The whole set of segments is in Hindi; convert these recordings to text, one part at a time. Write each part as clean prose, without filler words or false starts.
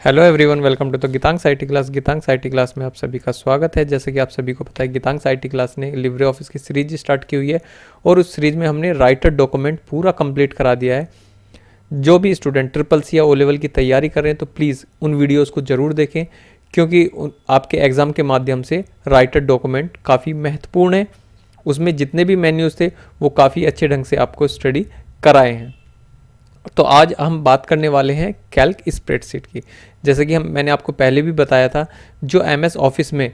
Hello everyone, welcome to the Geetansh IT class. Geetansh IT class में आप सभी का स्वागत है। जैसे कि आप सभी को पता है, गीतांश आईटी क्लास ने लिब्रे ऑफिस की सीरीज स्टार्ट की हुई है और उस सीरीज में हमने राइटर डॉक्यूमेंट पूरा कंप्लीट करा दिया है। जो भी स्टूडेंट ट्रिपल सी या ओ लेवल की तैयारी कर रहे हैं तो प्लीज़ उन वीडियोज़ को ज़रूर देखें, क्योंकि आपके एग्ज़ाम के माध्यम से राइटर डॉक्यूमेंट काफ़ी महत्वपूर्ण है। उसमें जितने भी मेन्यूज़ थे वो काफ़ी अच्छे ढंग से आपको स्टडी कराए हैं। तो आज हम बात करने वाले हैं कैल्क स्प्रेडशीट की। जैसे कि मैंने आपको पहले भी बताया था, जो एमएस ऑफिस में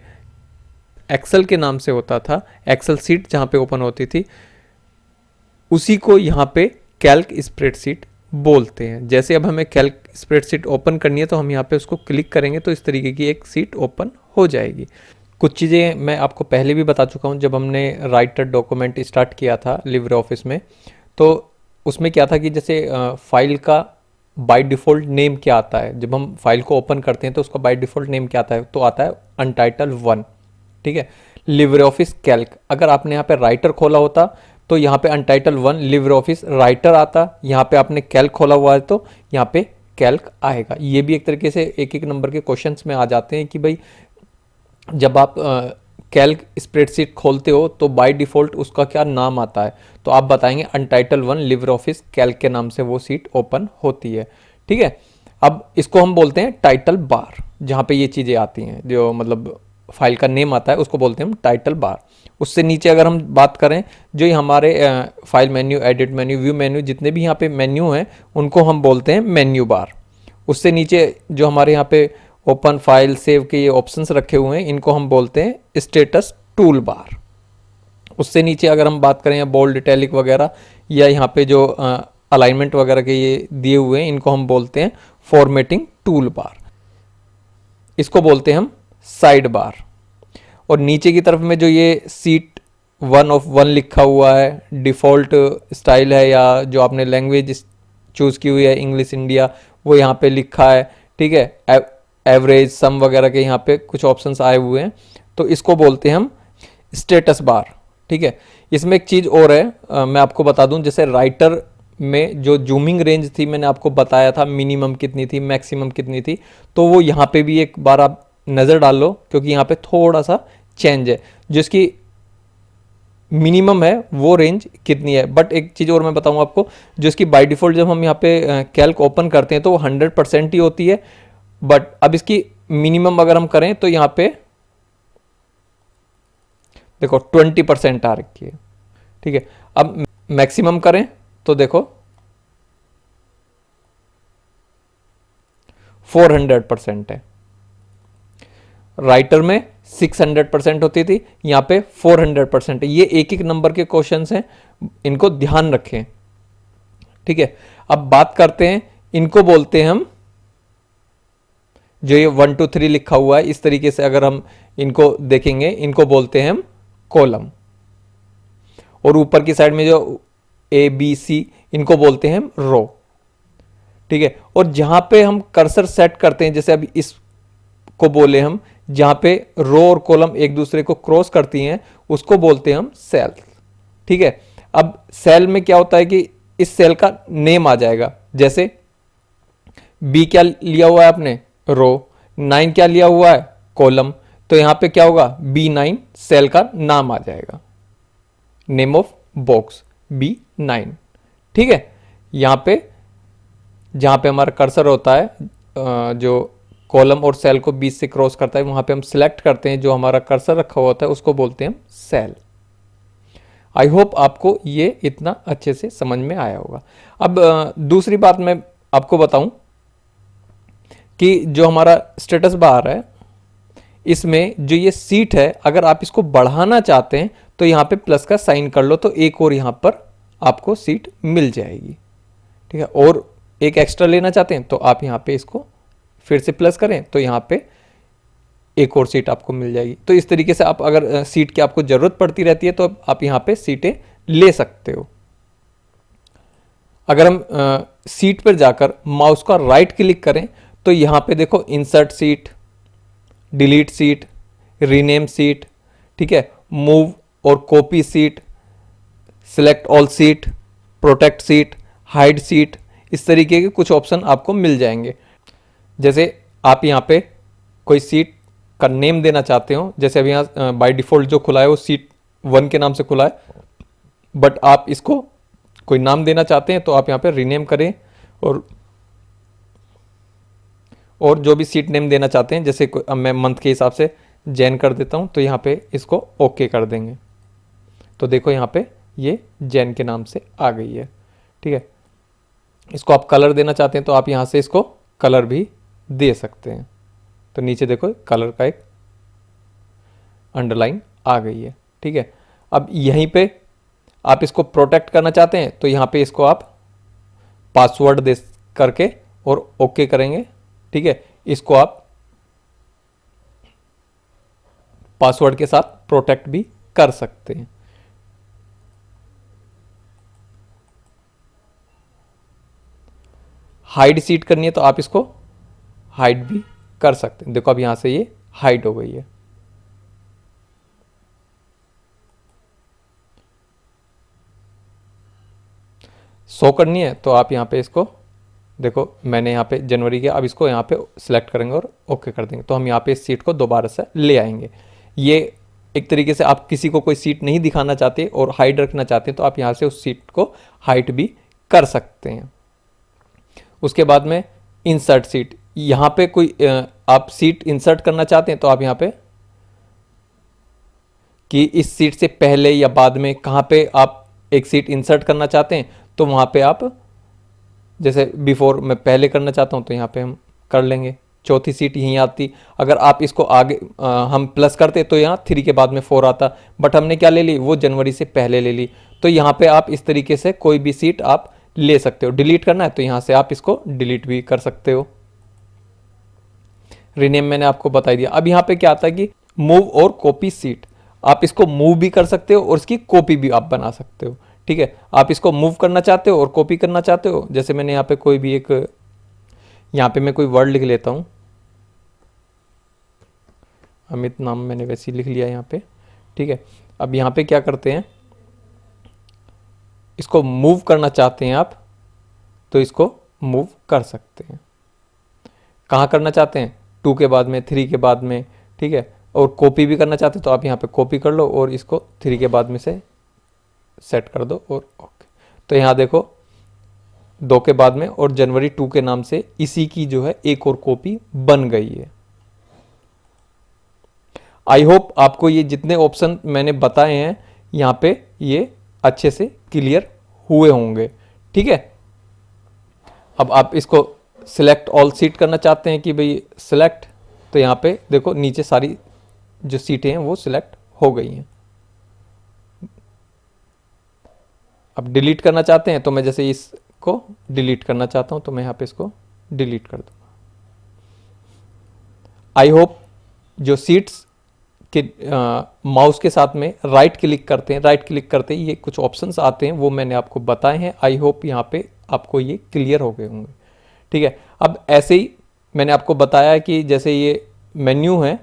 एक्सेल के नाम से होता था, एक्सेल सीट जहाँ पे ओपन होती थी, उसी को यहाँ पे कैल्क स्प्रेडशीट बोलते हैं। जैसे अब हमें कैल्क स्प्रेडशीट ओपन करनी है तो हम यहाँ पे उसको क्लिक करेंगे तो इस तरीके की एक सीट ओपन हो जाएगी। कुछ चीज़ें मैं आपको पहले भी बता चुका हूँ, जब हमने राइटर डॉक्यूमेंट स्टार्ट किया था लिब्रे ऑफिस में, तो उसमें क्या था कि जैसे फाइल का बाय डिफ़ॉल्ट नेम क्या आता है। जब हम फाइल को ओपन करते हैं तो उसका बाय डिफ़ॉल्ट नेम क्या आता है, तो आता है अनटाइटल 1। ठीक है, लिब्रे ऑफिस कैल्क। अगर आपने यहाँ पे राइटर खोला होता तो यहाँ पे अनटाइटल 1 लिब्रे ऑफिस राइटर आता। यहाँ पे आपने कैल्क खोला हुआ है तो यहाँ पे कैल्क आएगा। ये भी एक तरीके से एक एक नंबर के क्वेश्चंस में आ जाते हैं कि भाई जब आप कैल्क स्प्रेडशीट खोलते हो तो बाय डिफ़ॉल्ट उसका क्या नाम आता है, तो आप बताएंगे अनटाइटल 1 लिब्रे ऑफिस कैल्क के नाम से वो सीट ओपन होती है। ठीक है, अब इसको हम बोलते हैं टाइटल बार। जहाँ पे ये चीज़ें आती हैं, जो मतलब फाइल का नेम आता है, उसको बोलते हैं हम टाइटल बार। उससे नीचे अगर हम बात करें, जो ये हमारे file menu, edit menu, view menu, जितने भी यहाँ पे मेन्यू हैं उनको हम बोलते हैं मेन्यू बार। उससे नीचे जो हमारे यहाँ पे ओपन फाइल, सेव के ये ऑप्शंस रखे हुए हैं, इनको हम बोलते हैं स्टेटस टूल बार। उससे नीचे अगर हम बात करें बोल्ड, इटैलिक वगैरह, या यहाँ पे जो अलाइनमेंट वगैरह के ये दिए हुए हैं, इनको हम बोलते हैं फॉर्मेटिंग टूल बार। इसको बोलते हैं हम साइड बार। और नीचे की तरफ में जो ये सीट 1 of 1 लिखा हुआ है, डिफ़ॉल्ट स्टाइल है या जो आपने लैंग्वेज चूज़ की हुई है इंग्लिश इंडिया, वो यहाँ पे लिखा है। ठीक है, एवरेज, सम वगैरह के यहाँ पे कुछ ऑप्शंस आए हुए हैं, तो इसको बोलते हैं हम स्टेटस बार। ठीक है, इसमें एक चीज़ और है, मैं आपको बता दूं, जैसे राइटर में जो जूमिंग रेंज थी, मैंने आपको बताया था मिनिमम कितनी थी, मैक्सिमम कितनी थी, तो वो यहाँ पे भी एक बार आप नज़र डाल लो, क्योंकि यहाँ पे थोड़ा सा चेंज है। जिसकी मिनिमम है वो रेंज कितनी है, बट एक चीज़ और मैं बताऊँ आपको, जो इसकी बाय डिफ़ॉल्ट जब हम यहाँ पे कैल्क ओपन करते हैं तो वो 100% ही होती है। बट अब इसकी मिनिमम अगर हम करें तो यहाँ पे देखो 20% आ रखी है। ठीक है, अब मैक्सिमम करें तो देखो 400% है। राइटर में 600% होती थी, यहाँ पे 400% है। ये एक एक नंबर के क्वेश्चंस हैं, इनको ध्यान रखें। ठीक है, अब बात करते हैं, इनको बोलते हैं हम, जो ये 1 2 3 लिखा हुआ है, इस तरीके से अगर हम इनको देखेंगे, इनको बोलते हैं हम कॉलम। और ऊपर की साइड में जो ABC, इनको बोलते हैं हम रो। ठीक है, और जहां पे हम कर्सर सेट करते हैं, जैसे अभी इसको बोले हम, जहां पे रो और कॉलम एक दूसरे को क्रॉस करती हैं, उसको बोलते हैं हम सेल। ठीक है, अब सेल में क्या होता है कि इस सेल का नेम आ जाएगा। जैसे B क्या लिया हुआ है आपने, रो, 9 क्या लिया हुआ है, कॉलम, तो यहां पे क्या होगा, B9 सेल का नाम आ जाएगा, नेम ऑफ बॉक्स B9। ठीक है, यहां पे जहां पे हमारा कर्सर होता है, जो कॉलम और सेल को बीच से क्रॉस करता है, वहां पे हम सिलेक्ट करते हैं, जो हमारा कर्सर रखा हुआ होता है उसको बोलते हैं हम सेल। आई होप आपको ये इतना अच्छे से समझ में आया होगा। अब दूसरी बात मैं आपको बताऊं कि जो हमारा स्टेटस बार है, इसमें जो ये सीट है, अगर आप इसको बढ़ाना चाहते हैं तो यहाँ पे प्लस का साइन कर लो, तो एक और यहाँ पर आपको सीट मिल जाएगी। ठीक है, और एक एक्स्ट्रा लेना चाहते हैं तो आप यहाँ पे इसको फिर से प्लस करें तो यहाँ पे एक और सीट आपको मिल जाएगी। तो इस तरीके से आप अगर सीट की आपको ज़रूरत पड़ती रहती है तो आप यहाँ पे सीटें ले सकते हो। अगर हम सीट पर जाकर माउस का राइट क्लिक करें तो यहाँ पे देखो insert seat, delete seat, rename seat, ठीक है, मूव और copy seat, select all seat, protect seat, hide seat, इस तरीके के कुछ ऑप्शन आपको मिल जाएंगे। जैसे आप यहाँ पे कोई सीट का नेम देना चाहते हो, जैसे अभी यहाँ बाय डिफ़ॉल्ट जो खुला है वो सीट 1 के नाम से खुला है, बट आप इसको कोई नाम देना चाहते हैं तो आप यहाँ पे रीनेम करें, और जो भी सीट नेम देना चाहते हैं, जैसे अब मैं मंथ के हिसाब से जैन कर देता हूँ, तो यहाँ पे इसको ओके कर देंगे। तो देखो यहाँ पे ये जैन के नाम से आ गई है। ठीक है, इसको आप कलर देना चाहते हैं तो आप यहाँ से इसको कलर भी दे सकते हैं। तो नीचे देखो कलर का एक अंडरलाइन आ गई है। ठीक है, अब यहीं पे आप इसको प्रोटेक्ट करना चाहते हैं तो यहाँ पे इसको आप पासवर्ड दे करके और ओके करेंगे। ठीक है, इसको आप पासवर्ड के साथ प्रोटेक्ट भी कर सकते हैं। हाइड सीट करनी है तो आप इसको हाइड भी कर सकते हैं। देखो अब यहां से ये हाइड हो गई है। शो करनी है तो आप यहां पे इसको देखो, मैंने यहाँ पे जनवरी किया, अब इसको यहाँ पे सिलेक्ट करेंगे और ओके कर देंगे, तो हम यहाँ पे इस सीट को दोबारा से ले आएंगे। ये एक तरीके से आप किसी को कोई सीट नहीं दिखाना चाहते और हाइड रखना चाहते हैं तो आप यहाँ से उस सीट को हाइड भी कर सकते हैं। उसके बाद में इंसर्ट सीट, यहाँ पे कोई आप सीट इंसर्ट करना चाहते हैं तो आप यहाँ पे कि इस सीट से पहले या बाद में कहाँ पे आप एक सीट इंसर्ट करना चाहते हैं तो वहाँ पे आप, जैसे बिफोर मैं पहले करना चाहता हूँ तो यहाँ पे हम कर लेंगे, चौथी सीट यहीं आती। अगर आप इसको आगे हम प्लस करते तो यहाँ 3 के बाद में 4 आता, बट हमने क्या ले ली, वो जनवरी से पहले ले ली। तो यहाँ पे आप इस तरीके से कोई भी सीट आप ले सकते हो। डिलीट करना है तो यहाँ से आप इसको डिलीट भी कर सकते हो। रीनेम मैंने आपको बता दिया। अब यहाँ पे क्या आता है कि मूव और कॉपी सीट, आप इसको मूव भी कर सकते हो और इसकी कॉपी भी आप बना सकते हो। ठीक है, आप इसको मूव करना चाहते हो और कॉपी करना चाहते हो, जैसे मैंने यहाँ पे कोई भी एक, यहाँ पे मैं कोई वर्ड लिख लेता हूँ, अमित नाम मैंने वैसे ही लिख लिया यहाँ पे। ठीक है, अब यहाँ पे क्या करते हैं, इसको मूव करना चाहते हैं आप तो इसको मूव कर सकते हैं। कहाँ करना चाहते हैं, 2 के बाद में, 3 के बाद में। ठीक है, और कॉपी भी करना चाहते हैं तो आप यहाँ पे कॉपी कर लो और इसको 3 के बाद में से सेट कर दो और ओके। तो यहाँ देखो 2 के बाद में और जनवरी 2 के नाम से इसी की जो है एक और कॉपी बन गई है। आई होप आपको ये जितने ऑप्शन मैंने बताए हैं यहाँ पे ये अच्छे से क्लियर हुए होंगे। ठीक है, अब आप इसको सिलेक्ट ऑल सीट करना चाहते हैं कि भाई सिलेक्ट, तो यहाँ पे देखो नीचे सारी जो सीटें हैं वो सिलेक्ट हो गई हैं। अब डिलीट करना चाहते हैं तो मैं जैसे इसको डिलीट करना चाहता हूं तो मैं यहाँ पे इसको डिलीट कर दूंगा। आई होप जो सीट्स के माउस के साथ में राइट क्लिक करते हैं, राइट क्लिक करते ही ये कुछ ऑप्शंस आते हैं वो मैंने आपको बताए हैं। आई होप यहाँ पे आपको ये क्लियर हो गए होंगे। ठीक है, अब ऐसे ही मैंने आपको बताया कि जैसे ये मेन्यू है,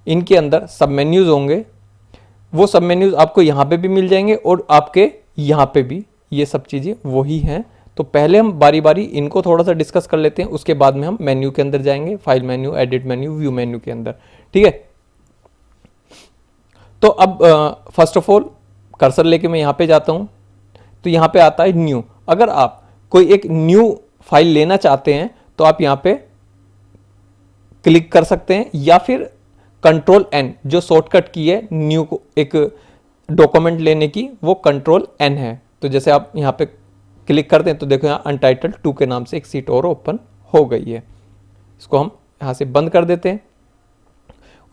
इनके अंदर सब मेन्यूज होंगे, वो सब मेन्यूज आपको यहाँ पे भी मिल जाएंगे और आपके यहाँ पे भी ये सब चीज़ें वही हैं। तो पहले हम बारी बारी इनको थोड़ा सा डिस्कस कर लेते हैं, उसके बाद में हम मेन्यू के अंदर जाएंगे, file menu, edit menu, view menu के अंदर। ठीक है, तो अब फर्स्ट ऑफ ऑल कर्सर लेके मैं यहाँ पे जाता हूँ तो यहाँ पे आता है न्यू। अगर आप कोई एक न्यू फाइल लेना चाहते हैं तो आप यहाँ पे क्लिक कर सकते हैं या फिर कंट्रोल एन, जो शॉर्टकट की है न्यू को एक डॉक्यूमेंट लेने की, वो कंट्रोल एन है। तो जैसे आप यहाँ पे क्लिक करते हैं तो देखो यहाँ अनटाइटल्ड 2 के नाम से एक सीट और ओपन हो गई है। इसको हम यहाँ से बंद कर देते हैं।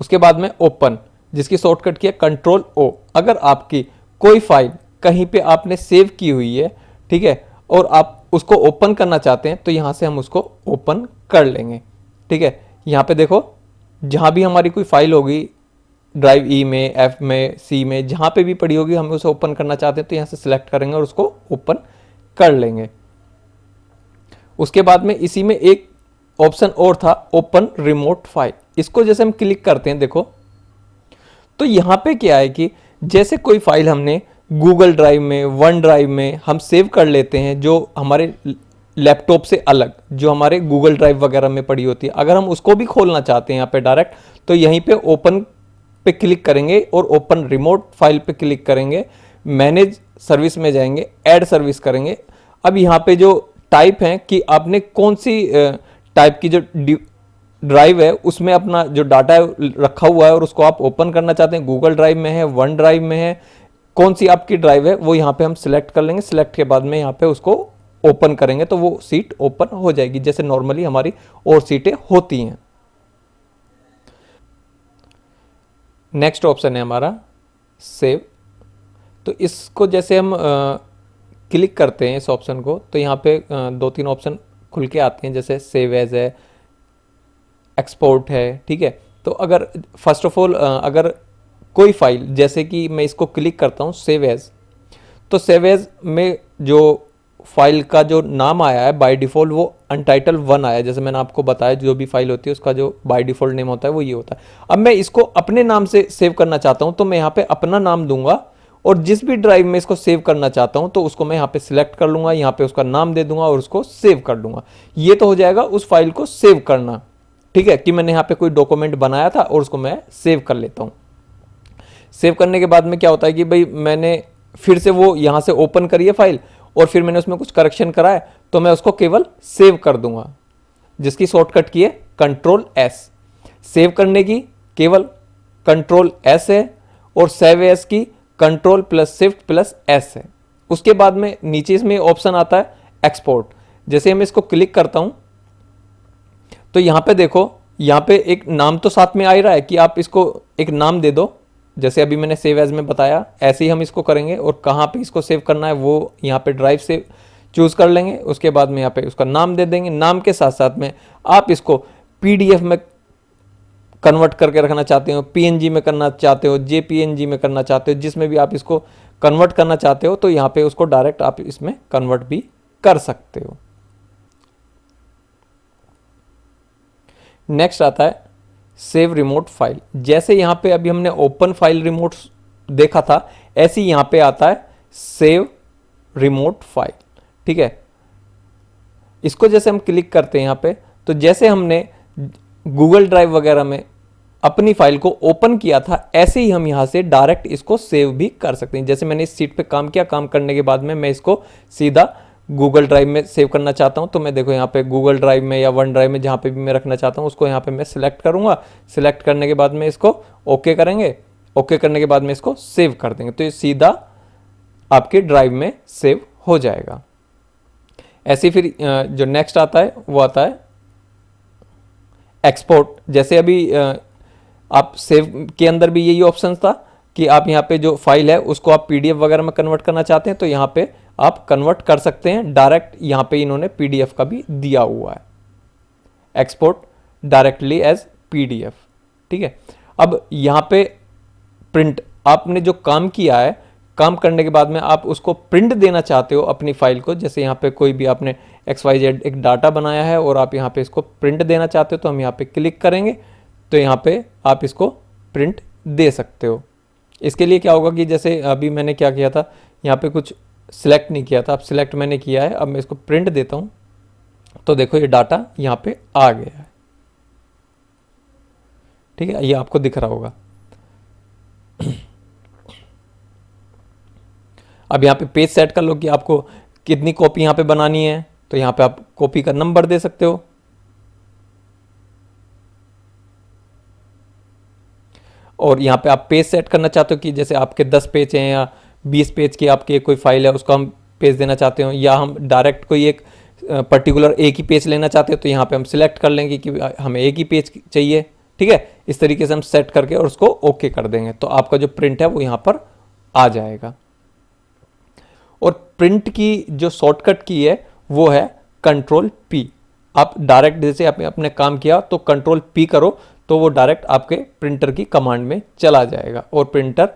उसके बाद में ओपन, जिसकी शॉर्टकट की है कंट्रोल ओ। अगर आपकी कोई फाइल कहीं पे आपने सेव की हुई है, ठीक है, और आप उसको ओपन करना चाहते हैं तो यहाँ से हम उसको ओपन कर लेंगे। ठीक है, यहाँ पे देखो जहाँ भी हमारी कोई फाइल होगी, ड्राइव ई में, एफ में, सी में, जहाँ पे भी पड़ी होगी, हम उसे ओपन करना चाहते हैं तो यहाँ से सिलेक्ट करेंगे और उसको ओपन कर लेंगे। उसके बाद में इसी में एक ऑप्शन और था, ओपन रिमोट फाइल। इसको जैसे हम क्लिक करते हैं देखो, तो यहाँ पे क्या है कि जैसे कोई फाइल हमने गूगल ड्राइव में, वन ड्राइव में हम सेव कर लेते हैं, जो हमारे लैपटॉप से अलग जो हमारे गूगल ड्राइव वगैरह में पड़ी होती है, अगर हम उसको भी खोलना चाहते हैं यहाँ पे डायरेक्ट, तो यहीं पे ओपन पे क्लिक करेंगे और ओपन रिमोट फाइल पे क्लिक करेंगे, मैनेज सर्विस में जाएंगे, ऐड सर्विस करेंगे। अब यहाँ पे जो टाइप है कि आपने कौन सी टाइप की जो ड्राइव है उसमें अपना जो डाटा है रखा हुआ है और उसको आप ओपन करना चाहते हैं, गूगल ड्राइव में है, वन ड्राइव में है, कौन सी आपकी ड्राइव है वो यहाँ पे हम सिलेक्ट कर लेंगे। सिलेक्ट के बाद में यहाँ पे उसको ओपन करेंगे तो वो सीट ओपन हो जाएगी जैसे नॉर्मली हमारी और सीटें होती हैं। नेक्स्ट ऑप्शन है हमारा सेव। तो इसको जैसे हम क्लिक करते हैं इस ऑप्शन को तो यहाँ पे दो तीन ऑप्शन खुल के आते हैं, जैसे सेव एज है, एक्सपोर्ट है, ठीक है। तो अगर फर्स्ट ऑफ ऑल अगर कोई फाइल, जैसे कि मैं इसको क्लिक करता हूँ सेव एज, तो सेव एज में जो फाइल का जो नाम आया है बाय डिफ़ॉल्ट वो अनटाइटल 1 आया है। जैसे मैंने आपको बताया जो भी फाइल होती है उसका जो बाय डिफ़ॉल्ट नेम होता है वो ये होता है। अब मैं इसको अपने नाम से सेव करना चाहता हूँ तो मैं यहाँ पे अपना नाम दूंगा और जिस भी ड्राइव में इसको सेव करना चाहता हूँ तो उसको मैं यहाँ पे सिलेक्ट कर लूँगा, यहाँ पे उसका नाम दे दूंगा और उसको सेव कर दूंगा। ये तो हो जाएगा उस फाइल को सेव करना, ठीक है, कि मैंने यहाँ पे कोई डॉक्यूमेंट बनाया था और उसको मैं सेव कर लेता हूँ। सेव करने के बाद में क्या होता है कि भाई मैंने फिर से वो यहाँ से ओपन करी है फाइल और फिर मैंने उसमें कुछ करेक्शन करा है तो मैं उसको केवल सेव कर दूंगा, जिसकी शॉर्टकट की है कंट्रोल एस। सेव करने की केवल कंट्रोल एस है और सेव एस की control plus shift plus S है। उसके बाद में नीचे इसमें ऑप्शन आता है एक्सपोर्ट। जैसे मैं इसको क्लिक करता हूं तो यहाँ पे देखो, यहाँ पे एक नाम तो साथ में आ ही रहा है कि आप इसको एक नाम दे दो, जैसे अभी मैंने सेव एज में बताया ऐसे ही हम इसको करेंगे। और कहाँ पे इसको सेव करना है वो यहाँ पे ड्राइव से चूज कर लेंगे। उसके बाद में यहाँ पे उसका नाम दे देंगे। नाम के साथ साथ में आप इसको पीडीएफ में कन्वर्ट करके रखना चाहते हो, पीएनजी में करना चाहते हो, जेपीएनजी में करना चाहते हो, जिसमें भी आप इसको कन्वर्ट करना चाहते हो तो यहाँ पे उसको डायरेक्ट आप इसमें कन्वर्ट भी कर सकते हो। नेक्स्ट आता है सेव रिमोट फाइल। जैसे यहाँ पे अभी हमने ओपन फाइल रिमोट देखा था, ऐसे ही यहाँ पे आता है सेव रिमोट फाइल, ठीक है। इसको जैसे हम क्लिक करते हैं यहाँ पे, तो जैसे हमने गूगल ड्राइव वगैरह में अपनी फाइल को ओपन किया था ऐसे ही हम यहाँ से डायरेक्ट इसको सेव भी कर सकते हैं। जैसे मैंने इस सीट पे काम किया, काम करने के बाद में मैं इसको सीधा गूगल ड्राइव में सेव करना चाहता हूँ तो मैं देखो यहाँ पे गूगल ड्राइव में या वन ड्राइव में जहाँ पे भी मैं रखना चाहता हूँ उसको यहाँ पे मैं सिलेक्ट करूँगा। सिलेक्ट करने के बाद में इसको ओके करेंगे, ओके करने के बाद में इसको सेव कर देंगे तो ये सीधा आपके ड्राइव में सेव हो जाएगा। ऐसे फिर जो नेक्स्ट आता है वो आता है एक्सपोर्ट। जैसे अभी आप सेव के अंदर भी यही ऑप्शन था कि आप यहाँ पे जो फाइल है उसको आप पीडीएफ वगैरह में कन्वर्ट करना चाहते हैं तो यहाँ पे आप कन्वर्ट कर सकते हैं डायरेक्ट। यहाँ पे इन्होंने पीडीएफ का भी दिया हुआ है, एक्सपोर्ट डायरेक्टली एज पीडीएफ, ठीक है। अब यहाँ पे प्रिंट, आपने जो काम किया है, काम करने के बाद में आप उसको प्रिंट देना चाहते हो अपनी फाइल को। जैसे यहाँ पे कोई भी आपने XYZ एक डाटा बनाया है और आप यहाँ पे इसको प्रिंट देना चाहते हो तो हम यहाँ पे क्लिक करेंगे तो यहाँ पे आप इसको प्रिंट दे सकते हो। इसके लिए क्या होगा कि जैसे अभी मैंने क्या किया था, यहाँ पे कुछ सिलेक्ट नहीं किया था, अब सिलेक्ट मैंने किया है। अब मैं इसको प्रिंट देता हूँ तो देखो ये डाटा यहाँ पे आ गया है, ठीक है, ये आपको दिख रहा होगा। अब यहाँ पे पेज सेट कर लो कि आपको कितनी कॉपी यहाँ पे बनानी है तो यहाँ पे आप कॉपी का नंबर दे सकते हो। और यहाँ पे आप पेज सेट करना चाहते हो कि जैसे आपके 10 पेज हैं या 20 पेज की आपकी कोई फाइल है उसको हम पेज देना चाहते हो, या हम डायरेक्ट कोई एक पर्टिकुलर एक ही पेज लेना चाहते हो तो यहाँ पे हम सिलेक्ट कर लेंगे कि हमें एक ही पेज चाहिए, ठीक है। इस तरीके से हम सेट करके और उसको ओके कर देंगे तो आपका जो प्रिंट है वो यहाँ पर आ जाएगा। और प्रिंट की जो शॉर्टकट की है वो है कंट्रोल पी। आप डायरेक्ट जैसे आपने अपने काम किया तो कंट्रोल पी करो तो वो डायरेक्ट आपके प्रिंटर की कमांड में चला जाएगा। और प्रिंटर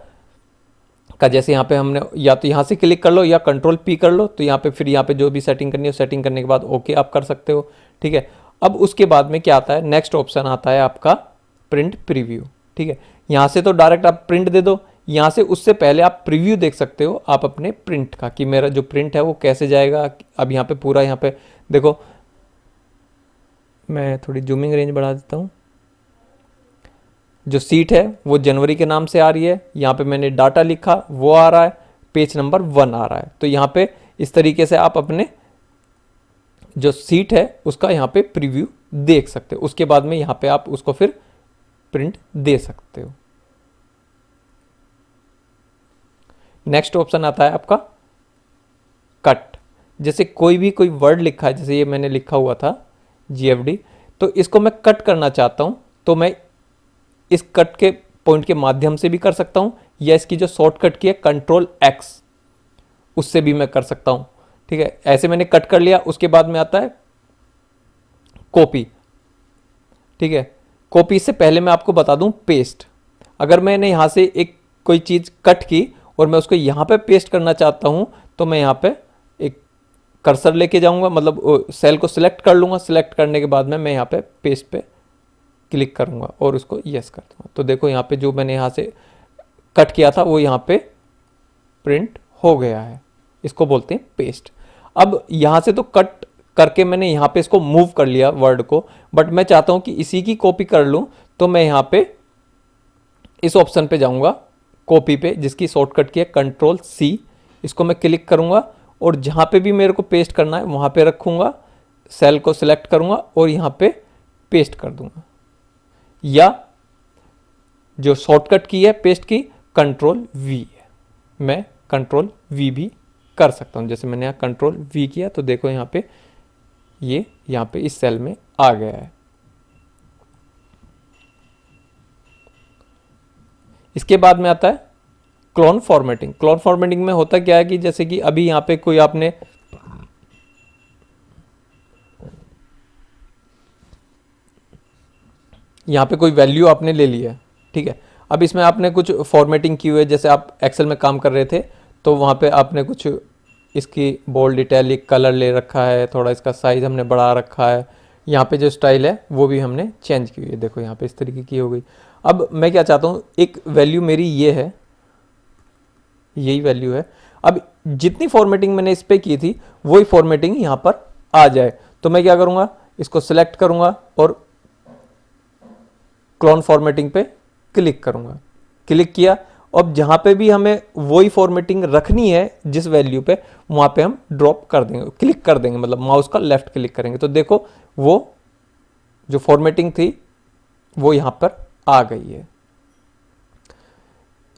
का जैसे यहाँ पे हमने या तो यहाँ से क्लिक कर लो या कंट्रोल पी कर लो तो यहाँ पे फिर यहाँ पे जो भी सेटिंग करनी है सेटिंग करने के बाद ओके आप कर सकते हो, ठीक है। अब उसके बाद में क्या आता है, नेक्स्ट ऑप्शन आता है आपका प्रिंट प्रीव्यू, ठीक है। यहाँ से तो डायरेक्ट आप प्रिंट दे दो, यहाँ से उससे पहले आप प्रीव्यू देख सकते हो आप अपने प्रिंट का कि मेरा जो प्रिंट है वो कैसे जाएगा। अब यहाँ पे पूरा यहाँ पे देखो मैं थोड़ी जूमिंग रेंज बढ़ा देता हूँ। जो सीट है वो जनवरी के नाम से आ रही है, यहाँ पे मैंने डाटा लिखा वो आ रहा है, पेज नंबर 1 आ रहा है। तो यहाँ पे इस तरीके से आप अपने जो सीट है उसका यहाँ पे प्रीव्यू देख सकते हो। उसके बाद में यहाँ पे आप उसको फिर प्रिंट दे सकते हो। नेक्स्ट ऑप्शन आता है आपका कट। जैसे कोई वर्ड लिखा है, जैसे ये मैंने लिखा हुआ था GFD, तो इसको मैं कट करना चाहता हूं, तो मैं इस कट के पॉइंट के माध्यम से भी कर सकता हूं, या इसकी जो शॉर्टकट की है Ctrl+X, उससे भी मैं कर सकता हूं। ठीक है, ऐसे मैंने कट कर लिया। उसके बाद में आता है कॉपी। ठीक है, कॉपी से पहले मैं आपको बता दूं पेस्ट। अगर मैंने यहां से एक कोई चीज कट की और मैं उसको यहां पे पेस्ट करना चाहता हूं, तो मैं यहां पे एक कर्सर लेके जाऊंगा, मतलब सेल को सिलेक्ट कर लूंगा। सिलेक्ट करने के बाद में मैं यहाँ पे पेस्ट पे क्लिक करूंगा और उसको यस कर दूंगा। तो देखो यहाँ पे जो मैंने यहाँ से कट किया था वो यहाँ पे प्रिंट हो गया है। इसको बोलते हैं पेस्ट। अब यहाँ से तो कट करके मैंने यहाँ पे इसको मूव कर लिया वर्ड को, बट मैं चाहता हूँ कि इसी की कॉपी कर लूँ, तो मैं यहाँ पे इस ऑप्शन पे जाऊँगा कॉपी पे, जिसकी शॉर्टकट की है Ctrl+C। इसको मैं क्लिक करूँगा और जहाँ पे भी मेरे को पेस्ट करना है वहाँ पे रखूँगा, सेल को सिलेक्ट करूँगा और यहाँ पे पेस्ट कर दूँगा। या जो शॉर्टकट की है पेस्ट की Ctrl+V है, मैं Ctrl+V भी कर सकता हूँ। जैसे मैंने यहाँ Ctrl+V किया तो देखो यहाँ पे ये यहाँ पे इस सेल में आ गया है। इसके बाद में आता है क्लोन फॉर्मेटिंग। क्लोन फॉर्मेटिंग में होता क्या है कि जैसे कि अभी यहाँ पे कोई आपने यहाँ पे कोई वैल्यू आपने ले ली है, ठीक है। अब इसमें आपने कुछ फॉर्मेटिंग की हुई है, जैसे आप एक्सेल में काम कर रहे थे तो वहाँ पे आपने कुछ इसकी बोल्ड इटैलिक कलर ले रखा है, थोड़ा इसका साइज़ हमने बढ़ा रखा है। यहाँ पे जो स्टाइल है वो भी हमने चेंज की हुई है। देखो यहाँ पे इस तरीके की हो गई। अब मैं क्या चाहता हूँ, एक वैल्यू मेरी ये है, यही वैल्यू है। अब जितनी फॉर्मेटिंग मैंने इस पर की थी वही फॉर्मेटिंग यहाँ पर आ जाए, तो मैं क्या करूँगा, इसको सिलेक्ट करूँगा और क्लोन फॉर्मेटिंग पे क्लिक करूँगा। क्लिक किया, अब जहाँ पे भी हमें वही फॉर्मेटिंग रखनी है जिस वैल्यू पे, वहाँ पे हम ड्रॉप कर देंगे, क्लिक कर देंगे, मतलब माउस का लेफ्ट क्लिक करेंगे। तो देखो वो जो फॉर्मेटिंग थी वो यहाँ पर आ गई है।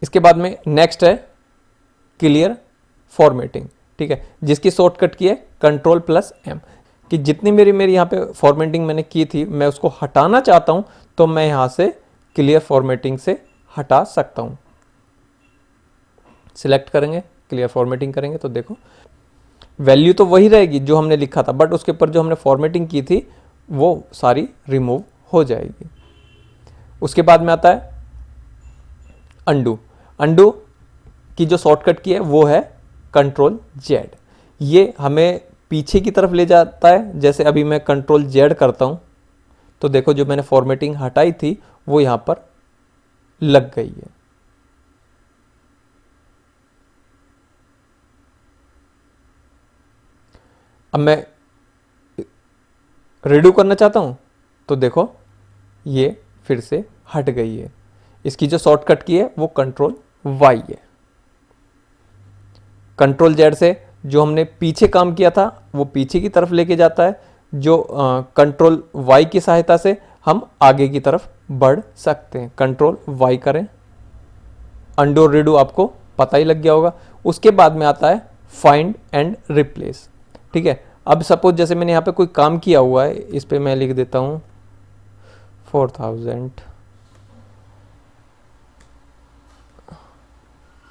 इसके बाद में नेक्स्ट है क्लियर फॉर्मेटिंग, ठीक है, जिसकी शॉर्टकट की है Ctrl+M। कि जितनी मेरी यहाँ पे फॉर्मेटिंग मैंने की थी मैं उसको हटाना चाहता हूँ, तो मैं यहाँ से क्लियर फॉर्मेटिंग से हटा सकता हूँ। सिलेक्ट करेंगे, क्लियर फॉर्मेटिंग करेंगे तो देखो वैल्यू तो वही रहेगी जो हमने लिखा था, बट उसके ऊपर जो हमने फॉर्मेटिंग की थी वो सारी रिमूव हो जाएगी। उसके बाद में आता है अंडू। अंडू की जो शॉर्टकट की है वो है Ctrl+Z। ये हमें पीछे की तरफ ले जाता है। जैसे अभी मैं Ctrl+Z करता हूँ तो देखो जो मैंने फॉर्मेटिंग हटाई थी वो यहाँ पर लग गई है। अब मैं रीडू करना चाहता हूँ तो देखो ये फिर से हट गई है। इसकी जो शॉर्टकट की है वो Ctrl+Y है। Ctrl+Z से जो हमने पीछे काम किया था वो पीछे की तरफ लेके जाता है। जो Ctrl+Y की सहायता से हम आगे की तरफ बढ़ सकते हैं। Ctrl+Y करें, अंडू और रीडू आपको पता ही लग गया होगा। उसके बाद में आता है फाइंड एंड रिप्लेस, ठीक है। अब सपोज जैसे मैंने यहाँ पे कोई काम किया हुआ है, इस पे मैं लिख देता हूँ 4000,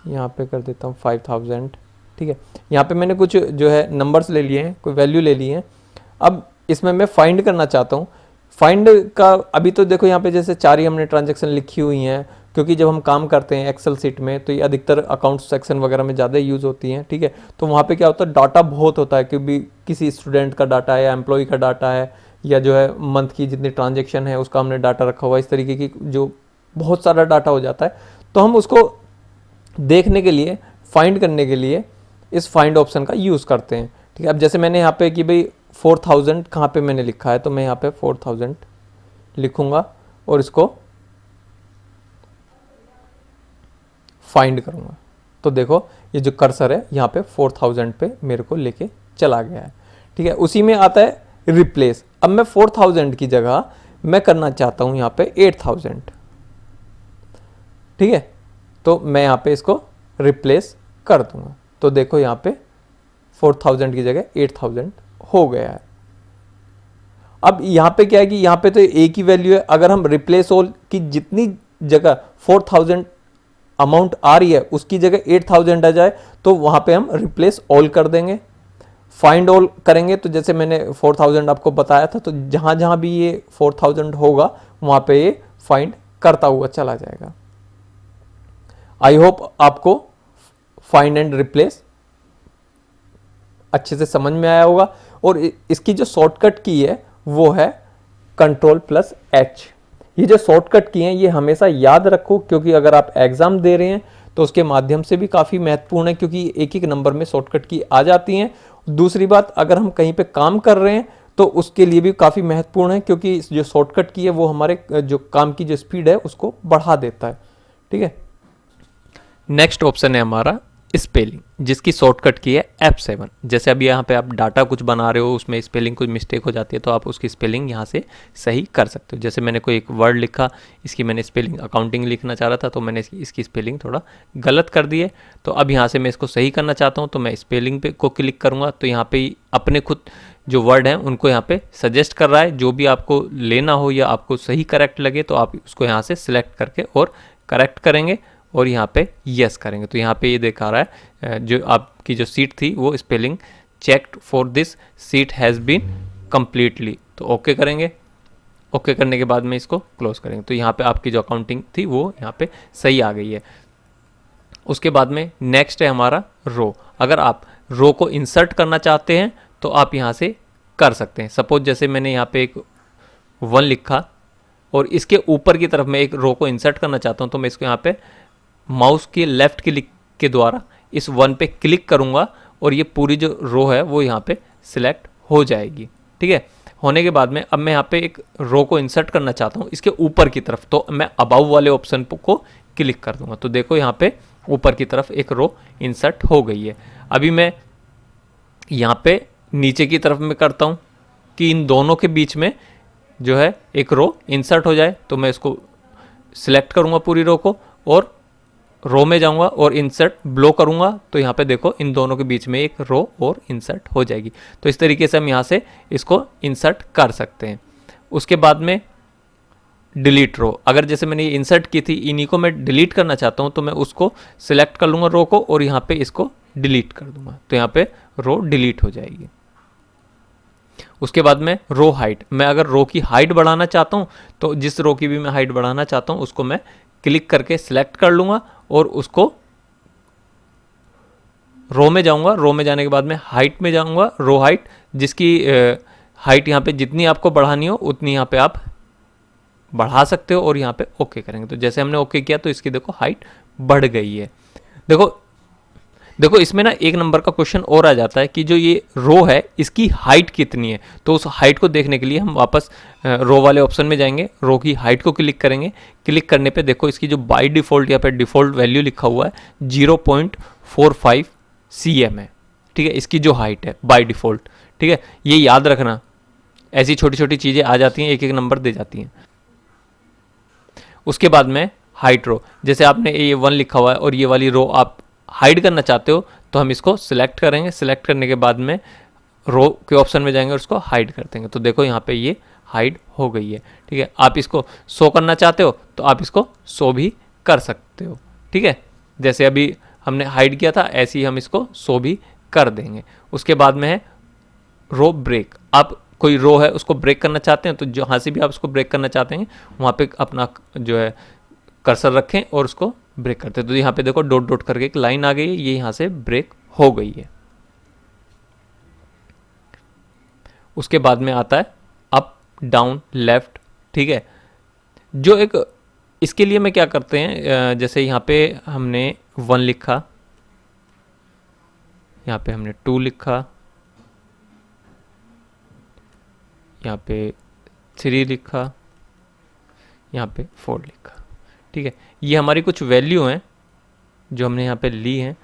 यहाँ पे कर देता हूँ 5000, ठीक है। यहाँ पे मैंने कुछ जो है नंबर्स ले लिए हैं, कोई वैल्यू ले ली है। अब इसमें मैं फाइंड करना चाहता हूँ। फाइंड का अभी तो देखो यहाँ पे जैसे 4 ही हमने ट्रांजैक्शन लिखी हुई हैं, क्योंकि जब हम काम करते हैं एक्सेल सीट में तो ये अधिकतर अकाउंट सेक्शन वगैरह में ज़्यादा यूज़ होती हैं, ठीक है। तो वहाँ पे क्या होता है, डाटा बहुत होता है, क्योंकि किसी स्टूडेंट का डाटा है या एम्प्लॉय का डाटा है, या जो है मंथ की जितनी ट्रांजेक्शन है उसका हमने डाटा रखा हुआ है। इस तरीके की जो बहुत सारा डाटा हो जाता है, तो हम उसको देखने के लिए, फाइंड करने के लिए इस फाइंड ऑप्शन का यूज़ करते हैं, ठीक है। अब जैसे मैंने यहाँ पे कि भाई 4000 कहाँ पे मैंने लिखा है, तो मैं यहाँ पे 4000 लिखूंगा और इसको फाइंड करूंगा। तो देखो ये जो कर्सर है यहाँ पे 4000 पे मेरे को लेके चला गया है। ठीक है, उसी में आता है रिप्लेस। अब मैं 4000 की जगह मैं करना चाहता हूँ यहाँ पे 8000। ठीक है, तो मैं यहाँ पे इसको रिप्लेस कर दूंगा। तो देखो यहाँ पे 4000 की जगह 8000 हो गया है। अब यहाँ पे क्या है कि यहाँ पे तो एक ही वैल्यू है। अगर हम रिप्लेस ऑल की जितनी जगह 4000 अमाउंट आ रही है उसकी जगह 8000 आ जाए तो वहां पे हम रिप्लेस ऑल कर देंगे। फाइंड ऑल करेंगे तो जैसे मैंने 4000 आपको बताया था, तो जहां जहां भी ये 4000 होगा वहां पे ये फाइंड करता हुआ चला जाएगा। आई होप आपको फाइंड एंड रिप्लेस अच्छे से समझ में आया होगा। और इसकी जो शॉर्टकट की है वो है Ctrl+H। ये जो शॉर्टकट की हैं ये हमेशा याद रखो, क्योंकि अगर आप एग्जाम दे रहे हैं तो उसके माध्यम से भी काफ़ी महत्वपूर्ण है, क्योंकि एक एक नंबर में शॉर्टकट की आ जाती हैं। दूसरी बात, अगर हम कहीं पे काम कर रहे हैं तो उसके लिए भी काफ़ी महत्वपूर्ण है, क्योंकि जो शॉर्टकट की है वो हमारे जो काम की जो स्पीड है उसको बढ़ा देता है। ठीक है, नेक्स्ट ऑप्शन है हमारा स्पेलिंग, जिसकी शॉर्टकट की है F7। जैसे अभी यहाँ पे आप डाटा कुछ बना रहे हो, उसमें स्पेलिंग कुछ मिस्टेक हो जाती है तो आप उसकी स्पेलिंग यहाँ से सही कर सकते हो। जैसे मैंने कोई एक वर्ड लिखा, इसकी मैंने स्पेलिंग अकाउंटिंग लिखना चाह रहा था तो मैंने इसकी स्पेलिंग थोड़ा गलत कर दी है। तो अब यहाँ से मैं इसको सही करना चाहता हूँ तो मैं स्पेलिंग पे को क्लिक करूँगा। तो यहाँ पे अपने खुद जो वर्ड हैं उनको यहाँ पे सजेस्ट कर रहा है। जो भी आपको लेना हो या आपको सही करेक्ट लगे तो आप उसको यहाँ से सिलेक्ट करके और करेक्ट करेंगे और यहाँ पे यस करेंगे। तो यहाँ पे ये दिखा रहा है जो आपकी जो सीट थी वो spelling checked for this sheet has been completely. तो ओके करेंगे। ओके करने के बाद में इसको क्लोज करेंगे। तो यहाँ पे आपकी जो अकाउंटिंग थी वो यहाँ पे सही आ गई है। उसके बाद में नेक्स्ट है हमारा रो। अगर आप रो को इंसर्ट करना चाहते हैं तो आप यहाँ से कर सकते हैं। सपोज जैसे मैंने यहाँ पे एक 1 लिखा और इसके ऊपर की तरफ मैं एक रो को इंसर्ट करना चाहता हूँ, तो मैं इसको यहाँ पे माउस के लेफ्ट क्लिक के द्वारा इस 1 पे क्लिक करूंगा और ये पूरी जो रो है वो यहाँ पे सिलेक्ट हो जाएगी। ठीक है, होने के बाद में अब मैं यहाँ पे एक रो को इंसर्ट करना चाहता हूँ इसके ऊपर की तरफ, तो मैं अबाउ वाले ऑप्शन को क्लिक कर दूंगा। तो देखो यहाँ पे ऊपर की तरफ एक रो इंसर्ट हो गई है। अभी मैं यहाँ पे नीचे की तरफ में करता हूँ कि इन दोनों के बीच में जो है एक रो इंसर्ट हो जाए। तो मैं इसको सिलेक्ट करूँगा पूरी रो को और रो में जाऊंगा और इंसर्ट ब्लो करूंगा। तो यहाँ पे देखो इन दोनों के बीच में एक रो और इंसर्ट हो जाएगी। तो इस तरीके से हम यहाँ से इसको इंसर्ट कर सकते हैं। उसके बाद में डिलीट रो। अगर जैसे मैंने ये इंसर्ट की थी, इन्हीं को मैं डिलीट करना चाहता हूँ तो मैं उसको सिलेक्ट कर लूँगा रो को और यहाँ पे इसको डिलीट कर दूंगा। तो यहाँ पे रो डिलीट हो जाएगी। उसके बाद में रो हाइट। मैं अगर रो की हाइट बढ़ाना चाहता हूँ तो जिस रो की भी मैं हाइट बढ़ाना चाहता हूँ उसको मैं क्लिक करके सिलेक्ट कर लूँगा और उसको रो में जाऊंगा। रो में जाने के बाद में हाइट में जाऊंगा, रो हाइट, जिसकी हाइट यहाँ पे जितनी आपको बढ़ानी हो उतनी यहाँ पे आप बढ़ा सकते हो और यहाँ पे ओके करेंगे। तो जैसे हमने ओके किया तो इसकी देखो हाइट बढ़ गई है। देखो इसमें ना एक नंबर का क्वेश्चन और आ जाता है कि जो ये रो है इसकी हाइट कितनी है। तो उस हाइट को देखने के लिए हम वापस रो वाले ऑप्शन में जाएंगे, रो की हाइट को क्लिक करेंगे। क्लिक करने पे देखो इसकी जो बाय डिफ़ॉल्ट यहाँ पे डिफ़ॉल्ट वैल्यू लिखा हुआ है 0.45 cm है। ठीक है, इसकी जो हाइट है बाय डिफ़ॉल्ट। ठीक है, ये याद रखना, ऐसी छोटी छोटी चीज़ें आ जाती हैं, एक एक नंबर दे जाती हैं। उसके बाद में हाइट रो, जैसे आपने ये 1 लिखा हुआ है और ये वाली रो आप हाइड करना चाहते हो तो हम इसको सिलेक्ट करेंगे। सिलेक्ट करने के बाद में रो के ऑप्शन में जाएंगे और उसको हाइड कर देंगे। तो देखो यहाँ पे ये हाइड हो गई है। ठीक है, आप इसको शो करना चाहते हो तो आप इसको शो भी कर सकते हो। ठीक है, जैसे अभी हमने हाइड किया था ऐसे ही हम इसको शो भी कर देंगे। उसके बाद में है रो ब्रेक। आप कोई रो है उसको ब्रेक करना चाहते हैं तो जहाँ से भी आप उसको ब्रेक करना चाहते हैं वहाँ पे अपना जो है कर्सर रखें और उसको ब्रेक करते हैं। तो यहाँ पे देखो डॉट डॉट करके एक लाइन आ गई है, ये यहाँ से ब्रेक हो गई है। उसके बाद में आता है अप डाउन लेफ्ट। ठीक है, जो एक इसके लिए मैं क्या करते हैं, जैसे यहाँ पे हमने 1 लिखा, यहाँ पे हमने 2 लिखा, यहाँ पे 3 लिखा, यहाँ पे 4 लिखा। ठीक है, ये हमारी कुछ वैल्यू हैं जो हमने यहाँ पे ली हैं।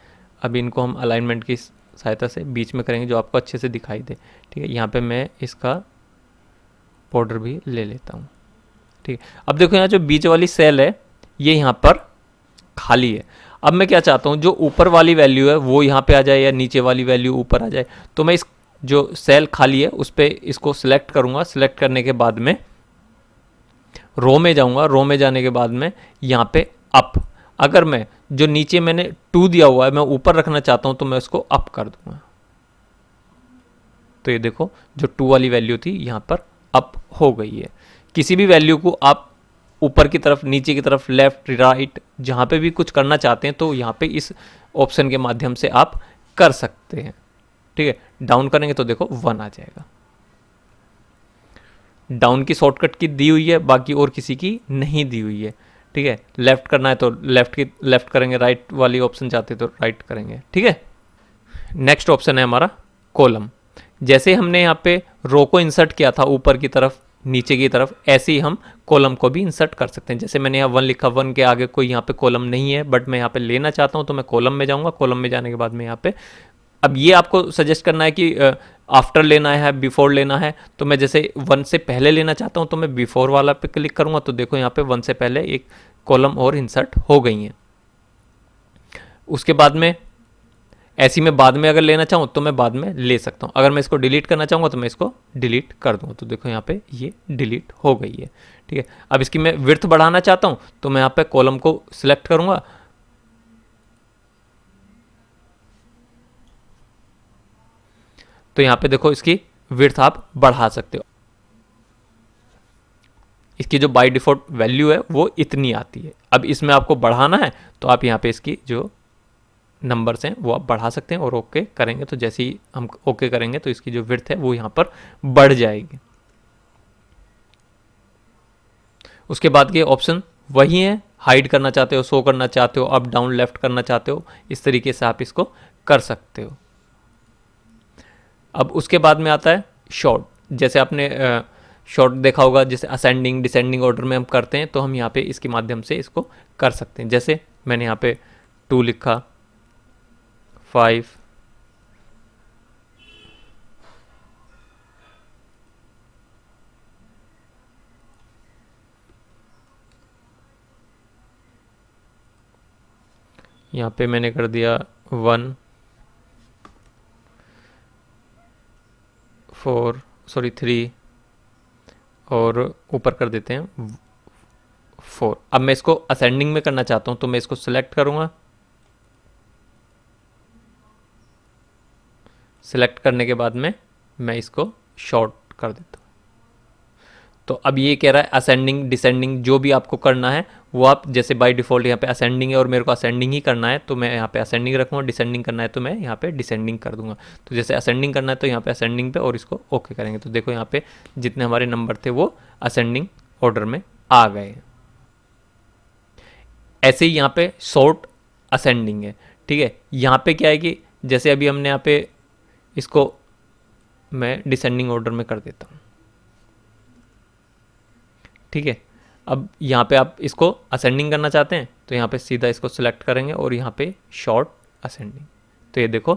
अब इनको हम अलाइनमेंट की सहायता से बीच में करेंगे जो आपको अच्छे से दिखाई दे। ठीक है, यहाँ पे मैं इसका बॉर्डर भी ले लेता हूँ। ठीक है, अब देखो यहाँ जो बीच वाली सेल है ये यहाँ पर खाली है। अब मैं क्या चाहता हूँ, जो ऊपर वाली वैल्यू है वो यहाँ पे आ जाए या नीचे वाली वैल्यू ऊपर आ जाए। तो मैं इस जो सेल खाली है उस पर इसको सिलेक्ट करूँगा। सिलेक्ट करने के बाद में रो में जाऊँगा। रो में जाने के बाद में यहाँ पे अप, अगर मैं जो नीचे मैंने 2 दिया हुआ है मैं ऊपर रखना चाहता हूँ तो मैं उसको अप कर दूंगा। तो ये देखो जो 2 वाली वैल्यू थी यहाँ पर अप हो गई है। किसी भी वैल्यू को आप ऊपर की तरफ, नीचे की तरफ, लेफ्ट, राइट, जहाँ पे भी कुछ करना चाहते हैं तो यहाँ पे इस ऑप्शन के माध्यम से आप कर सकते हैं। ठीक है, डाउन करेंगे तो देखो 1 आ जाएगा। डाउन की शॉर्टकट की दी हुई है, बाकी और किसी की नहीं दी हुई है। ठीक है, लेफ्ट करना है तो लेफ्ट करेंगे, राइट वाली ऑप्शन चाहते तो राइट करेंगे। ठीक है, नेक्स्ट ऑप्शन है हमारा कॉलम। जैसे हमने यहाँ पे रो को इंसर्ट किया था ऊपर की तरफ, नीचे की तरफ, ऐसे ही हम कॉलम को भी इंसर्ट कर सकते हैं। जैसे मैंने यहाँ 1 लिखा, 1 के आगे कोई यहाँ पे कॉलम नहीं है बट मैं यहाँ पे लेना चाहता हूँ तो मैं कॉलम में जाऊँगा। कॉलम में जाने के बाद में यहाँ पे, अब ये आपको सजेस्ट करना है कि आफ्टर लेना है, बिफोर लेना है। तो मैं जैसे 1 से पहले लेना चाहता हूँ तो मैं बिफोर वाला पे क्लिक करूँगा। तो देखो यहाँ पे 1 से पहले एक कॉलम और इंसर्ट हो गई हैं। उसके बाद में ऐसी में बाद में अगर लेना चाहूँ तो मैं बाद में ले सकता हूँ। अगर मैं इसको डिलीट करना चाहूँगा तो मैं इसको डिलीट कर दूँगा। तो देखो यहाँ पे ये डिलीट हो गई है। ठीक है, अब इसकी मैं विड्थ बढ़ाना चाहता हूँ तो मैं यहाँ पे कॉलम को सिलेक्ट करूँगा। तो यहाँ पे देखो इसकी विड्थ आप बढ़ा सकते हो। इसकी जो बाय डिफॉल्ट वैल्यू है वो इतनी आती है। अब इसमें आपको बढ़ाना है तो आप यहाँ पे इसकी जो नंबर्स हैं वो आप बढ़ा सकते हैं और ओके करेंगे तो जैसे ही हम ओके करेंगे तो इसकी जो विड्थ है वो यहाँ पर बढ़ जाएगी। उसके बाद के ऑप्शन वही हैं, हाइड करना चाहते हो, शो करना चाहते हो, अप डाउन लेफ्ट करना चाहते हो, इस तरीके से आप इसको कर सकते हो। अब उसके बाद में आता है शॉर्ट। जैसे आपने शॉर्ट देखा होगा, जैसे असेंडिंग डिसेंडिंग ऑर्डर में हम करते हैं तो हम यहाँ पे इसके माध्यम से इसको कर सकते हैं। जैसे मैंने यहाँ पे 2 लिखा, 5, यहाँ पे मैंने कर दिया 1, 3 और ऊपर कर देते हैं 4। अब मैं इसको असेंडिंग में करना चाहता हूँ तो मैं इसको सिलेक्ट करूँगा। सिलेक्ट करने के बाद में मैं इसको शॉर्ट कर देता हूँ। तो अब ये कह रहा है असेंडिंग डिसेंडिंग जो भी आपको करना है वो आप, जैसे बाय डिफ़ॉल्ट यहाँ पे असेंडिंग है और मेरे को असेंडिंग ही करना है तो मैं यहाँ पे असेंडिंग रखूँगा। डिसेंडिंग करना है तो मैं यहाँ पे डिसेंडिंग कर दूंगा। तो जैसे असेंडिंग करना है तो यहाँ पे असेंडिंग पे और इसको ओके करेंगे तो देखो यहाँ पे जितने हमारे नंबर थे वो असेंडिंग ऑर्डर में आ गए हैं। ऐसे ही यहाँ पे शॉर्ट असेंडिंग है। ठीक है, यहाँ पे क्या है कि जैसे अभी हमने यहाँ पे इसको मैं डिसेंडिंग ऑर्डर में कर देता हूँ। ठीक है, अब यहाँ पे आप इसको असेंडिंग करना चाहते हैं तो यहाँ पे सीधा इसको सिलेक्ट करेंगे और यहाँ पे शॉर्ट असेंडिंग। तो ये देखो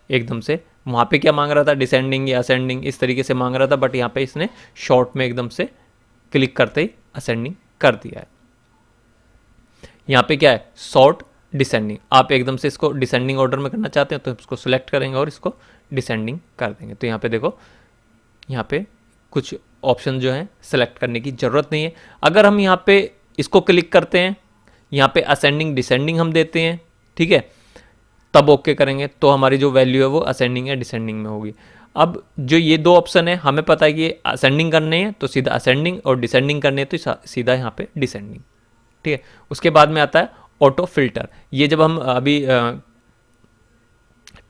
एकदम से, वहाँ पे क्या मांग रहा था डिसेंडिंग या असेंडिंग इस तरीके से मांग रहा था बट यहाँ पे इसने शॉर्ट में एकदम से क्लिक करते ही असेंडिंग कर दिया है। यहाँ पे क्या है शॉर्ट डिसेंडिंग। आप एकदम से इसको डिसेंडिंग ऑर्डर में करना चाहते हैं तो इसको सिलेक्ट करेंगे और इसको डिसेंडिंग कर देंगे। तो यहाँ पे देखो यहाँ पे कुछ ऑप्शन जो हैं सेलेक्ट करने की ज़रूरत नहीं है। अगर हम यहाँ पे इसको क्लिक करते हैं, यहाँ पे असेंडिंग डिसेंडिंग हम देते हैं, ठीक है, तब ओके करेंगे तो हमारी जो वैल्यू है वो असेंडिंग या डिसेंडिंग में होगी। अब जो ये 2 ऑप्शन है हमें पता है कि असेंडिंग करने हैं तो सीधा असेंडिंग और डिसेंडिंग करने हैं तो सीधा यहाँ पे डिसेंडिंग। ठीक है, उसके बाद में आता है ऑटो फिल्टर। ये जब हम अभी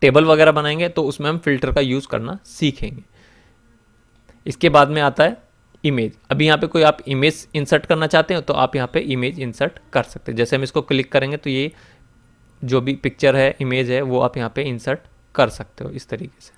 टेबल वगैरह बनाएंगे तो उसमें हम फिल्टर का यूज़ करना सीखेंगे। इसके बाद में आता है इमेज। अभी यहाँ पे कोई आप इमेज इंसर्ट करना चाहते हो तो आप यहाँ पे इमेज इंसर्ट कर सकते हैं। जैसे हम इसको क्लिक करेंगे तो ये जो भी पिक्चर है, इमेज है, वो आप यहाँ पे इंसर्ट कर सकते हो इस तरीके से।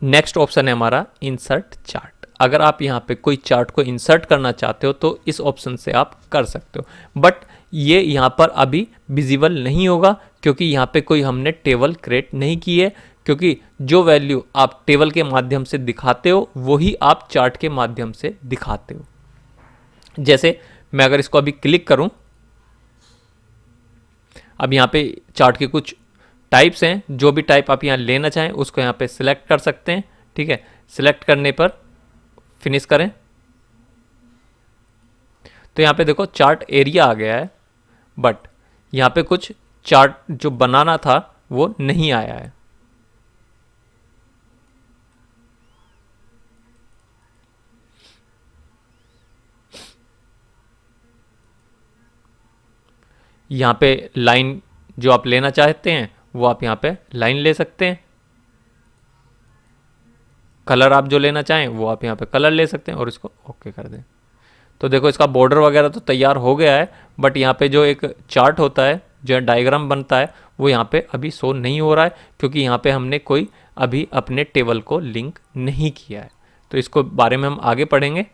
नेक्स्ट ऑप्शन है हमारा इंसर्ट चार्ट। अगर आप यहाँ पे कोई चार्ट को इंसर्ट करना चाहते हो तो इस ऑप्शन से आप कर सकते हो, बट ये यहाँ पर अभी विजिबल नहीं होगा क्योंकि यहाँ पे कोई हमने टेबल क्रिएट नहीं की है, क्योंकि जो वैल्यू आप टेबल के माध्यम से दिखाते हो वही आप चार्ट के माध्यम से दिखाते हो। जैसे मैं अगर इसको अभी क्लिक करूं, अब यहाँ पे चार्ट के कुछ टाइप्स हैं, जो भी टाइप आप यहाँ लेना चाहें उसको यहाँ पे सिलेक्ट कर सकते हैं। ठीक है, सिलेक्ट करने पर फिनिश करें तो यहाँ पे देखो चार्ट एरिया आ गया है, बट यहाँ पे कुछ चार्ट जो बनाना था वो नहीं आया है। यहाँ पे लाइन जो आप लेना चाहते हैं वो आप यहाँ पे लाइन ले सकते हैं। कलर आप जो लेना चाहें वो आप यहाँ पे कलर ले सकते हैं और इसको ओके कर दें। तो देखो इसका बॉर्डर वगैरह तो तैयार हो गया है, बट यहाँ पे जो एक चार्ट होता है, जो डायग्राम बनता है, वो यहाँ पे अभी शो नहीं हो रहा है क्योंकि यहाँ पे हमने कोई अभी अपने टेबल को लिंक नहीं किया है। तो इसको बारे में हम आगे पढ़ेंगे।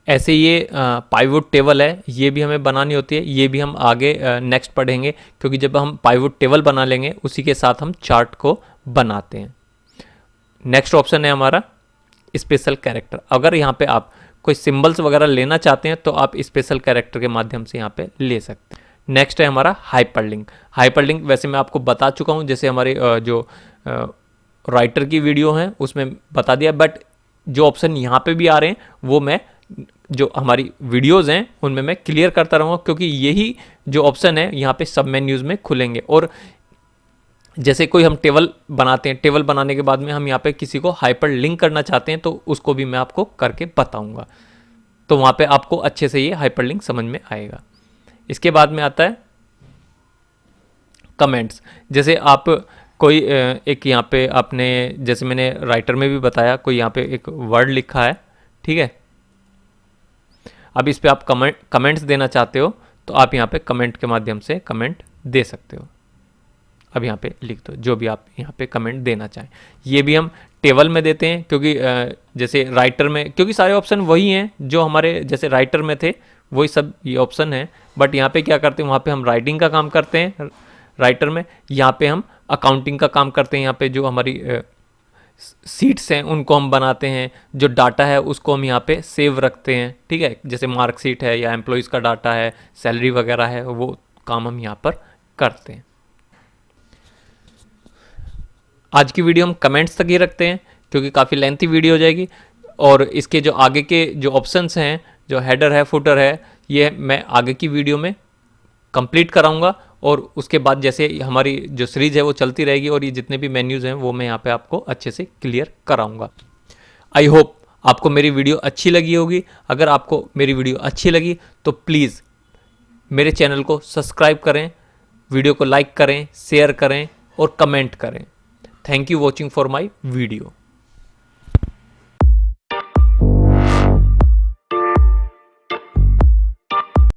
ऐसे ये पाइवोट टेबल है, ये भी हमें बनानी होती है, ये भी हम आगे नेक्स्ट पढ़ेंगे, क्योंकि जब हम पाइवोट टेबल बना लेंगे उसी के साथ हम चार्ट को बनाते हैं। नेक्स्ट ऑप्शन है हमारा स्पेशल कैरेक्टर। अगर यहाँ पे आप कोई सिंबल्स वगैरह लेना चाहते हैं तो आप स्पेशल कैरेक्टर के माध्यम से यहाँ पे ले सकते हैं। नेक्स्ट है हमारा हाइपरलिंक। हाइपरलिंक वैसे मैं आपको बता चुका हूँ, जैसे हमारे जो राइटर की वीडियो हैं उसमें बता दिया, बट जो ऑप्शन यहाँ पे भी आ रहे हैं वो मैं जो हमारी वीडियोज़ हैं उनमें मैं क्लियर करता रहूँगा, क्योंकि यही जो ऑप्शन है यहाँ पे सब मेन्यूज़ में खुलेंगे। और जैसे कोई हम टेबल बनाते हैं, टेबल बनाने के बाद में हम यहाँ पे किसी को हाइपर लिंक करना चाहते हैं तो उसको भी मैं आपको करके बताऊँगा, तो वहाँ पे आपको अच्छे से ये हाइपर लिंक समझ में आएगा। इसके बाद में आता है कमेंट्स। जैसे आप कोई एक यहाँ पे आपने, जैसे मैंने राइटर में भी बताया, कोई यहाँ पे एक वर्ड लिखा है, ठीक है, अब इस पे आप कमेंट्स देना चाहते हो तो आप यहाँ पे कमेंट के माध्यम से कमेंट दे सकते हो। अब यहाँ पे लिख दो जो भी आप यहाँ पे कमेंट देना चाहें। ये भी हम टेबल में देते हैं क्योंकि जैसे राइटर में, क्योंकि सारे ऑप्शन वही हैं जो हमारे जैसे राइटर में थे, वही सब ये ऑप्शन है, बट यहाँ पे क्या करते हैं, वहाँ पे हम राइटिंग का काम करते हैं राइटर में, यहाँ पे हम अकाउंटिंग का काम करते हैं। यहाँ पे जो हमारी सीट्स हैं उनको हम बनाते हैं, जो डाटा है उसको हम यहाँ पे सेव रखते हैं, ठीक है, जैसे मार्कशीट है या एम्प्लॉयज़ का डाटा है, सैलरी वगैरह है, वो काम हम यहाँ पर करते हैं। आज की वीडियो हम कमेंट्स तक ही रखते हैं क्योंकि काफ़ी लेंथी वीडियो हो जाएगी, और इसके जो आगे के जो ऑप्शंस हैं, जो हेडर है, फुटर है, ये मैं आगे की वीडियो में कंप्लीट कराऊंगा, और उसके बाद जैसे हमारी जो सीरीज है वो चलती रहेगी और ये जितने भी मेन्यूज़ हैं वो मैं यहाँ पे आपको अच्छे से क्लियर कराऊंगा। आई होप आपको मेरी वीडियो अच्छी लगी होगी। अगर आपको मेरी वीडियो अच्छी लगी तो प्लीज़ मेरे चैनल को सब्सक्राइब करें, वीडियो को लाइक करें, शेयर करें और कमेंट करें। Thank you watching for my video.